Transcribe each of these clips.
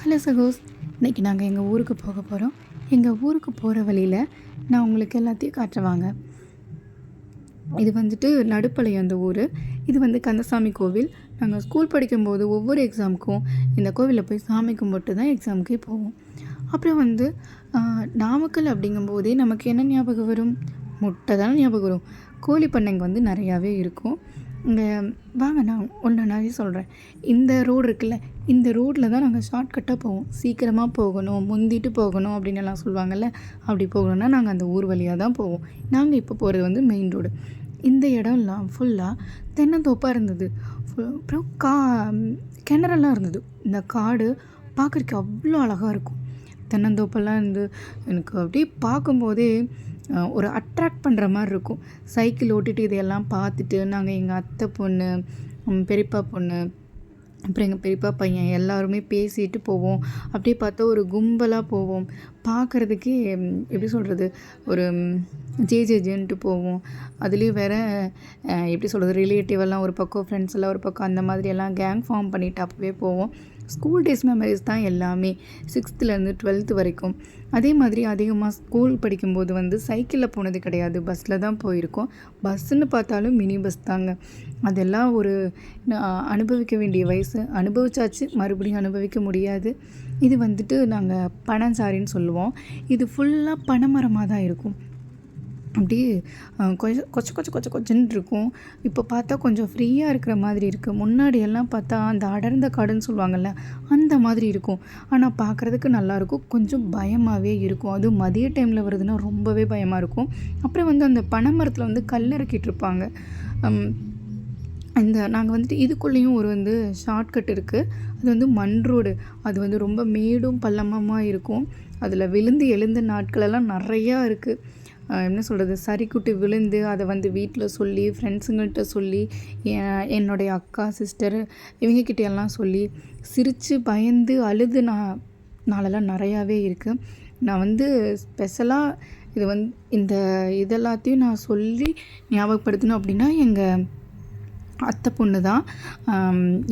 Hello சகோஸ், இன்றைக்கி நாங்கள் எங்கள் ஊருக்கு போக போகிறோம். எங்கள் ஊருக்கு போகிற வழியில் நான் உங்களுக்கு எல்லாத்தையும் காட்டுறவாங்க. இது வந்துட்டு நடுப்பளையம் அந்த ஊர். இது வந்து கந்தசாமி கோவில். நாங்கள் ஸ்கூல் படிக்கும்போது ஒவ்வொரு எக்ஸாமுக்கும் இந்த கோவிலில் போய் சாமி கும்பிட்டு தான் எக்ஸாமுக்கே போவோம். அப்புறம் வந்து நாமக்கல் அப்படிங்கும்போதே நமக்கு என்ன ஞாபகம் வரும்? முட்டை தானே ஞாபகம் வரும். கோழி பண்ணைங்க வந்து நிறையாவே இருக்கும். இங்கே வாங்க, நான் ஒன்றாவே சொல்கிறேன். இந்த ரோடு இருக்குல்ல, இந்த ரோட்டில் தான் நாங்கள் ஷார்ட்கட்டாக போவோம். சீக்கிரமாக போகணும், முந்திட்டு போகணும் அப்படின்னு எல்லாம் சொல்லுவாங்கள்ல. அப்படி போகணுன்னா நாங்கள் அந்த ஊர் வழியாக தான் போவோம். நாங்கள் இப்போ போகிறது வந்து மெயின் ரோடு. இந்த இடம்லாம் ஃபுல்லாக தென்னந்தோப்பாக இருந்தது. அப்புறம் கிணறெல்லாம் இருந்தது. இந்த காடு பார்க்குறதுக்கு அவ்வளோ அழகாக இருக்கும். தென்னந்தோப்பெல்லாம் இருந்து எனக்கு அப்படியே பார்க்கும்போதே ஒரு அட்ராக்ட் பண்ணுற மாதிரி இருக்கும். சைக்கிள் ஓட்டிகிட்டு இதையெல்லாம் பார்த்துட்டு நாங்கள் எங்கள் அத்தை பொண்ணு, பெரியப்பா பொண்ணு, அப்புறம் எங்கள் பெரியப்பா பையன் எல்லாருமே பேசிட்டு போவோம். அப்படியே பார்த்தா ஒரு கும்பலாக போவோம். பார்க்குறதுக்கே எப்படி சொல்கிறது, ஒரு ஜேன்ட்டு போவோம். அதுலேயும் வேறு எப்படி சொல்கிறது, ரிலேட்டிவெல்லாம் ஒரு பக்கம், ஃப்ரெண்ட்ஸ் எல்லாம் ஒரு பக்கம், அந்த மாதிரியெல்லாம் கேங் ஃபார்ம் பண்ணிவிட்டு அப்போவே போவோம். ஸ்கூல் டேஸ் மெமரிஸ் தான் எல்லாமே, 6th-லேருந்து 12th வரைக்கும். அதே மாதிரி அதிகமாக ஸ்கூல் படிக்கும்போது வந்து சைக்கிளில் போனது கிடையாது, பஸ்ஸில் தான் போயிருக்கோம். பஸ்ஸுன்னு பார்த்தாலும் மினி பஸ் தாங்க. அதெல்லாம் ஒரு அனுபவிக்க வேண்டிய வயசு. அனுபவிச்சாச்சு, மறுபடியும் அனுபவிக்க முடியாது. இது வந்துட்டு நாங்கள் பனஞ்சாரின்னு சொல்லுவோம். இது ஃபுல்லாக பனைமரமாக தான் இருக்கும். அப்படியே கொச்சன்னு இருக்கும். இப்போ பார்த்தா கொஞ்சம் ஃப்ரீயாக இருக்கிற மாதிரி இருக்குது. முன்னாடியெல்லாம் பார்த்தா அந்த அடர்ந்த காடுன்னு சொல்லுவாங்கள்ல, அந்த மாதிரி இருக்கும். ஆனால் பார்க்குறதுக்கு நல்லாயிருக்கும். கொஞ்சம் பயமாகவே இருக்கும். அதுவும் மதிய டைமில் வருதுன்னா ரொம்பவே பயமாக இருக்கும். அப்புறம் வந்து அந்த பனை மரத்தில் வந்து கல் இறக்கிட்டுருப்பாங்க. நாங்கள் வந்துட்டு இதுக்குள்ளேயும் ஒரு வந்து ஷார்ட்கட் இருக்குது. அது வந்து மண் ரோடு. அது வந்து ரொம்ப மேடும் பள்ளமாக இருக்கும். அதில் விழுந்து எழுந்த நாட்களெல்லாம் நிறையா இருக்குது. என்ன சொல்கிறது, சரிக்குட்டி விழுந்து அதை வந்து வீட்டில் சொல்லி, ஃப்ரெண்ட்ஸுங்கள்கிட்ட சொல்லி, என்னுடைய அக்கா, சிஸ்டர் இவங்கக்கிட்டையெல்லாம் சொல்லி சிரித்து பயந்து அழுது நாளெல்லாம் நிறையாவே இருக்குது. நான் வந்து ஸ்பெஷலாக இது வந்து இந்த இதெல்லாத்தையும் நான் சொல்லி ஞாபகப்படுத்தணும் அப்படின்னா எங்கள் அத்தை பொண்ணு தான்.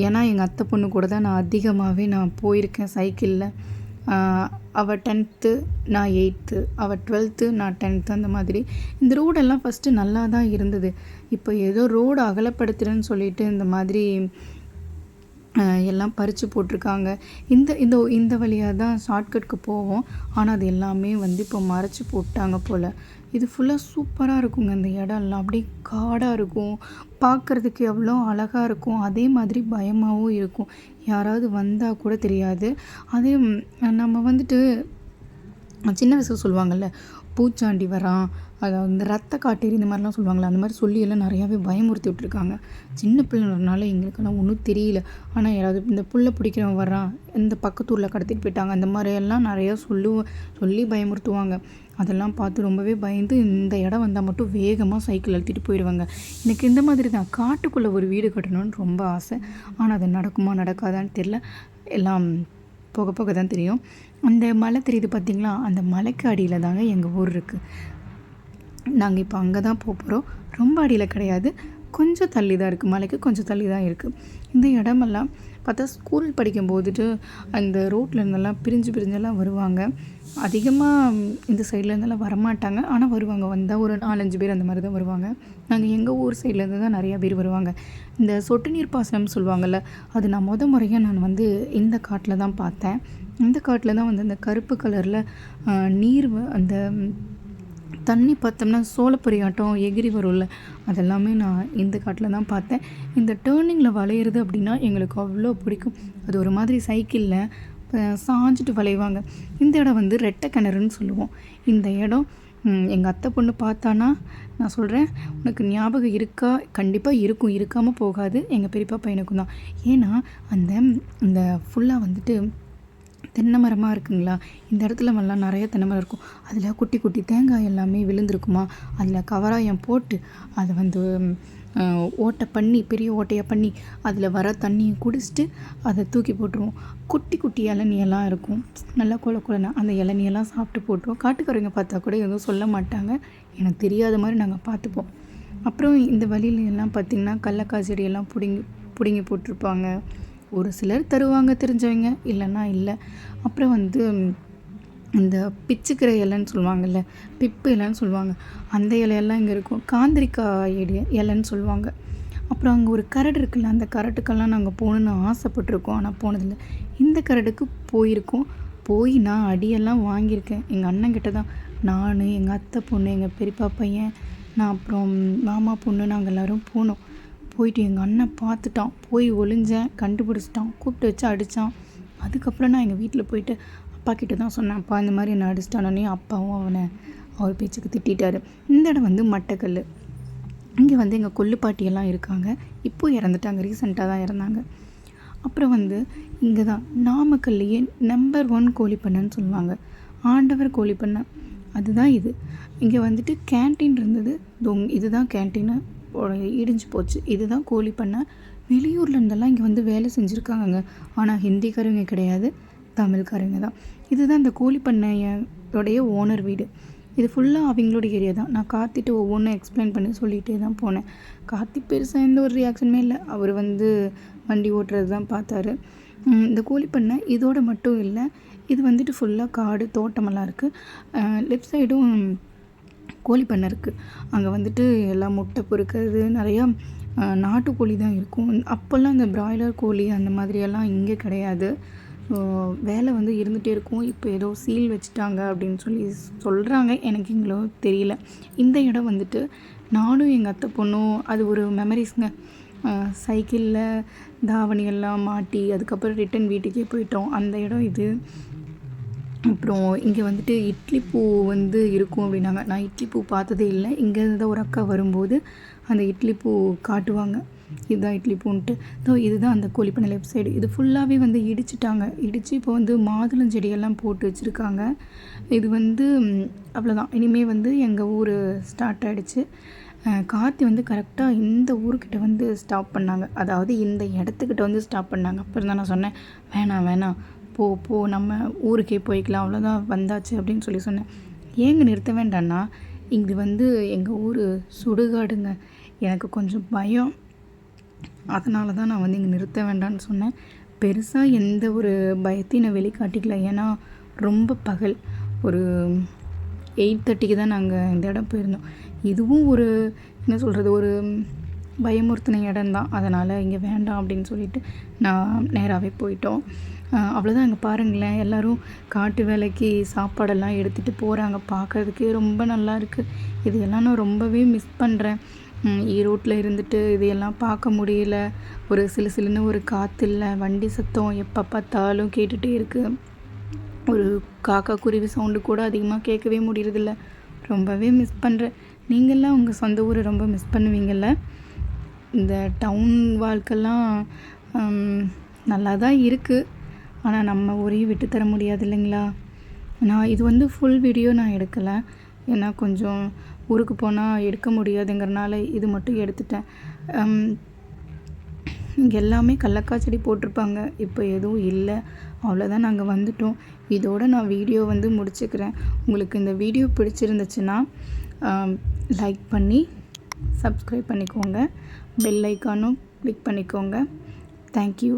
ஏன்னா எங்கள் அத்தை பொண்ணு கூட தான் நான் அதிகமாகவே போயிருக்கேன் சைக்கிளில். அவள் 10th, நான் 8th, அவள் 12th, நான் 10th, அந்த மாதிரி. இந்த ரோடெல்லாம் ஃபஸ்ட்டு நல்லா தான் இருந்தது. இப்போ ஏதோ ரோடு அகலப்படுத்துகிறேன்னு சொல்லிட்டு இந்த மாதிரி எல்லாம் பறித்து போட்டிருக்காங்க. இந்த வழியாக தான் ஷார்ட்கட்டுக்கு போவோம். ஆனால் அது எல்லாமே வந்து இப்போ மறைச்சி போட்டாங்க போல். இது ஃபுல்லாக சூப்பராக இருக்குங்க. இந்த இடம்லாம் அப்படியே காடாக இருக்கும். பார்க்குறதுக்கு எவ்வளோ அழகாக இருக்கும். அதே மாதிரி பயமாகவும் இருக்கும். யாராவது வந்தால் கூட தெரியாது. அதே நம்ம வந்துட்டு சின்ன வயசில் சொல்லுவாங்கள்ல, பூச்சாண்டி வரான், அதாவது இந்த ரத்த காட்டேரி இந்த மாதிரிலாம் சொல்லுவாங்களே, அந்த மாதிரி சொல்லி எல்லாம் நிறையாவே பயமுறுத்தி விட்டுருக்காங்க. சின்ன பிள்ளைனால எங்களுக்கெல்லாம் ஒன்றும் தெரியல. ஆனால் யாராவது இந்த புல்லை பிடிக்கிறவன் வரான், இந்த பக்கத்தூரில் கடத்திட்டு போயிட்டாங்க, அந்த மாதிரியெல்லாம் நிறையா சொல்லி பயமுறுத்துவாங்க. அதெல்லாம் பார்த்து ரொம்பவே பயந்து இந்த இடம் வந்தால் மட்டும் வேகமாக சைக்கிள் அழுத்திட்டு போயிடுவாங்க. எனக்கு இந்த மாதிரி தான் காட்டுக்குள்ளே ஒரு வீடு கட்டணும்னு ரொம்ப ஆசை. ஆனால் அது நடக்குமா நடக்காதான்னு தெரில. எல்லாம் போக போக தான் தெரியும். அந்த மலை தெரியுது பார்த்திங்களா, அந்த மலைக்கு அடியில் தாங்க எங்கள் ஊர் இருக்குது. நாங்கள் இப்போ அங்கே தான் போகிறோம். ரொம்ப அடியில் கிடையாது, கொஞ்சம் தள்ளி தான் இருக்குது. மலைக்கு கொஞ்சம் தள்ளி தான் இருக்குது. இந்த இடமெல்லாம் பார்த்தா ஸ்கூல் படிக்கும்போதுட்டு அந்த ரோட்டில் இருந்தெல்லாம் பிரிஞ்செல்லாம் வருவாங்க. அதிகமாக இந்த சைடில் இருந்தெல்லாம் வரமாட்டாங்க, ஆனால் வருவாங்க. வந்தால் ஒரு 4-5 பேர் அந்த மாதிரி தான் வருவாங்க. நாங்கள் எங்கள் ஊர் சைட்லேருந்து தான் நிறையா பேர் வருவாங்க. இந்த சொட்டு நீர் பாசனம்னு சொல்லுவாங்கள்ல, அது நான் முறையாக நான் வந்து இந்த காட்டில் தான் பார்த்தேன். இந்த காட்டில் தான் வந்து அந்த கருப்பு கலரில் நீர் அந்த தண்ணி பார்த்தோம்னா சோளப்பொரியாட்டம் எகிரி வரும்ல, அதெல்லாமே நான் இந்த காட்டில் தான் பார்த்தேன். இந்த டேர்னிங்கில் வளையிறது அப்படின்னா எங்களுக்கு அவ்வளோ பிடிக்கும். அது ஒரு மாதிரி சைக்கிளில் சாஞ்சிட்டு வளைவாங்க. இந்த இடம் வந்து ரெட்டை கிணறுன்னு சொல்லுவோம். இந்த இடம் எங்கள் அத்தை பொண்ணு பார்த்தானா, நான் சொல்கிறேன், உனக்கு ஞாபகம் இருக்கா? கண்டிப்பாக இருக்கும், இருக்காமல் போகாது. எங்கள் பெரியப்பா பையனுக்கும் தான். ஏன்னா இந்த ஃபுல்லாக வந்துட்டு தென்னை மரமாக இருக்குங்களா, இந்த இடத்துல எல்லாம் நிறைய தென்னை மரம் இருக்கும். அதில் குட்டி குட்டி தேங்காய் எல்லாமே விழுந்திருக்குமா, அதில் கவராயம் போட்டு அதை வந்து ஓட்டை பண்ணி, பெரிய ஓட்டையாக பண்ணி, அதில் வர தண்ணியை குடிச்சிட்டு அதை தூக்கி போட்டுருவோம். குட்டி குட்டி இளநியெல்லாம் இருக்கும், நல்லா கொலன்னு அந்த இளநியெல்லாம் சாப்பிட்டு போட்டுருவோம். காட்டுக்காரங்க பார்த்தா கூட எதுவும் சொல்ல மாட்டாங்க. எனக்கு தெரியாத மாதிரி நாங்கள் பார்த்துப்போம். அப்புறம் இந்த வழியில எல்லாம் பார்த்திங்கன்னா கடலக்காய் செடியெல்லாம் பிடுங்கி போட்டிருப்பாங்க. ஒரு சிலர் தருவாங்க தெரிஞ்சவங்க, இல்லைன்னா இல்லை. அப்புறம் வந்து இந்த பிச்சுக்கிற இலைன்னு சொல்லுவாங்கள்ல, பிப்பு இலைன்னு சொல்லுவாங்க, அந்த இலையெல்லாம் இங்கே இருக்கும். காந்திரிக்காய் இலைன்னு சொல்லுவாங்க. அப்புறம் அங்கே ஒரு கரடு இருக்குல்ல, அந்த கரட்டுக்கெல்லாம் நாங்கள் போகணுன்னு ஆசைப்பட்ருக்கோம், ஆனால் போனதில்லை. இந்த கரடுக்கு போயிருக்கோம். போய் நான் அடியெல்லாம் வாங்கியிருக்கேன். எங்கள் அண்ணன்கிட்ட தான் நான், எங்கள் அத்தை பொண்ணு, எங்கள் பெரியப்பா பையன், நான் அப்புறம் மாமா பொண்ணு, நாங்கள் எல்லோரும் போனோம். போயிட்டு எங்கள் அண்ணன் பார்த்துட்டான். போய் ஒளிஞ்சேன், கண்டுபிடிச்சிட்டான், கூப்பிட்டு வச்சு அடித்தான். அதுக்கப்புறம் நான் எங்கள் வீட்டில் போயிட்டு அப்பா கிட்ட தான் சொன்னேன், அப்பா இந்த மாதிரி என்னை அடிச்சிட்டானே. அப்பாவும் அவர் பேச்சுக்கு திட்டார். இந்த இடம் வந்து மட்டக்கல். இங்கே வந்து எங்கள் கொள்ளு பாட்டியெல்லாம் இருக்காங்க. இப்போது இறந்துட்டாங்க, ரீசெண்டாக தான் இறந்தாங்க. அப்புறம் வந்து இங்கே தான் நாமக்கல்லையே நம்பர் 1 கோழிப்பண்ணைன்னு சொல்லுவாங்க, ஆண்டவர் கோழிப்பண்ணை. அதுதான் இது. இங்கே வந்துட்டு கேன்டீன் இருந்தது. இதுதான் கேன்டீனு, இடிஞ்சு போச்சு. இதுதான் கோழிப்பண்ணை. வெளியூர்லேருந்தெல்லாம் இங்கே வந்து வேலை செஞ்சுருக்காங்க. ஆனால் ஹிந்திக்காரங்க கிடையாது, தமிழ்காரங்க தான். இதுதான் இந்த கோழிப்பண்ணையோடைய ஓனர் வீடு. இது ஃபுல்லாக அவங்களோட ஏரியா தான். நான் கார்த்திட்டு ஒவ்வொன்றும் எக்ஸ்பிளைன் பண்ணி சொல்லிகிட்டே தான் போனேன். கார்த்தி பெருசாக எந்த ஒரு ரியாக்ஷனுமே இல்லை. அவர் வந்து வண்டி ஓட்டுறது தான் பார்த்தாரு. இந்த கோழிப்பண்ணை இதோடு மட்டும் இல்லை, இது வந்துட்டு ஃபுல்லாக காடு தோட்டமெல்லாம் இருக்குது. லெஃப்ட் சைடும் கோழிப்பண்ணை இருக்குது. அங்கே வந்துட்டு எல்லாம் முட்டை பொறுக்கிறது, நிறையா நாட்டுக்கோழி தான் இருக்கும். அப்போல்லாம் இந்த பிராய்லர் கோழி அந்த மாதிரியெல்லாம் இங்கே கிடையாது. வேலை வந்து இருந்துகிட்டே இருக்கும். இப்போ ஏதோ சீல் வச்சுட்டாங்க அப்படின்னு சொல்கிறாங்க, எனக்கு எங்களோ தெரியல. இந்த இடம் வந்துட்டு நானும் எங்கள் அத்தை பொண்ணும், அது ஒரு மெமரிஸ்ங்க. சைக்கிளில் தாவணியெல்லாம் மாட்டி அதுக்கப்புறம் ரிட்டன் வீட்டுக்கே போயிட்டோம். அந்த இடம் இது. அப்புறம் இங்கே வந்துட்டு இட்லி பூ வந்து இருக்கும் அப்படின்னாங்க. நான் இட்லி பூ பார்த்ததே இல்லை. இங்கேருந்து தான் ஒரு அக்கா வரும்போது அந்த இட்லி பூ காட்டுவாங்க, இதுதான் இட்லி பூன்ட்டு. இதுதான் அந்த கோழிப்பண்ணை லெஃப்ட் சைடு. இது ஃபுல்லாகவே வந்து இடிச்சிட்டாங்க. இடித்து இப்போ வந்து மாதுளஞ்செடியெல்லாம் போட்டு வச்சுருக்காங்க. இது வந்து அவ்வளோதான். இனிமேல் வந்து எங்கள் ஊர் ஸ்டார்ட் ஆகிடுச்சு. கார்த்தி வந்து கரெக்டாக இந்த ஊருக்கிட்ட வந்து ஸ்டாப் பண்ணாங்க, அதாவது இந்த இடத்துக்கிட்ட வந்து ஸ்டாப் பண்ணாங்க. அப்புறம் தான் நான் சொன்னேன், வேணாம் போ நம்ம ஊருக்கே போய்க்கலாம், அவ்வளோதான் வந்தாச்சு அப்படின்னு சொன்னேன். ஏங்க நிறுத்த வேண்டான்னா, இது வந்து எங்கள் ஊர் சுடுகாடுங்க, எனக்கு கொஞ்சம் பயம், அதனால தான் நான் வந்து இங்கே நிறுத்த வேண்டான்னு சொன்னேன். பெருசாக எந்த ஒரு பயத்தையும் நான் வெளிக்காட்டிக்கல. ஏன்னா ரொம்ப பகல், ஒரு 8:30க்கு தான் நாங்கள் இந்த இடம் போயிருந்தோம். இதுவும் ஒரு என்ன சொல்கிறது, ஒரு பயமுறுத்தின இடம்தான். அதனால் இங்கே வேண்டாம் அப்படின்னு சொல்லிட்டு நான் நேராகவே போயிட்டோம். அவ்வளோதான். அங்கே பாருங்களேன், எல்லோரும் காட்டு வேலைக்கு சாப்பாடெல்லாம் எடுத்துகிட்டு போகிறாங்க. பார்க்குறதுக்கே ரொம்ப நல்லா இருக்குது. இதையெல்லாம் நான் ரொம்பவே மிஸ் பண்ணுறேன். ஈரோட்டில் இருந்துட்டு இதையெல்லாம் பார்க்க முடியல. ஒரு சிலுன்னு ஒரு காற்று இல்லை, வண்டி சத்தம் எப்போ பார்த்தாலும் கேட்டுகிட்டே இருக்குது. ஒரு காக்கா குருவி சவுண்டு கூட அதிகமாக கேட்கவே முடியறதில்ல. ரொம்பவே மிஸ் பண்ணுறேன். நீங்கள்லாம் உங்கள் சொந்த ஊரை ரொம்ப மிஸ் பண்ணுவீங்கள்ல. இந்த டவுன் வாழ்க்கைலாம் நல்லா தான் இருக்குது, ஆனால் நம்ம ஊரையும் விட்டு தர முடியாது இல்லைங்களா. நான் இது வந்து ஃபுல் வீடியோ நான் எடுக்கலை, ஏன்னா கொஞ்சம் ஊருக்கு போனால் எடுக்க முடியாதுங்கிறனால இது மட்டும் எடுத்துட்டேன். இங்கே எல்லாமே கடலக்காய் செடி போட்டிருப்பாங்க, இப்போ எதுவும் இல்லை. அவ்வளோதான், நாங்கள் வந்துட்டோம். இதோடு நான் வீடியோ வந்து முடிச்சுக்கிறேன். உங்களுக்கு இந்த வீடியோ பிடிச்சிருந்துச்சுன்னா லைக் பண்ணி சப்ஸ்கிரைப் பண்ணிக்கோங்க, பெல் ஐக்கானும் கிளிக் பண்ணிக்கோங்க. தேங்க்யூ.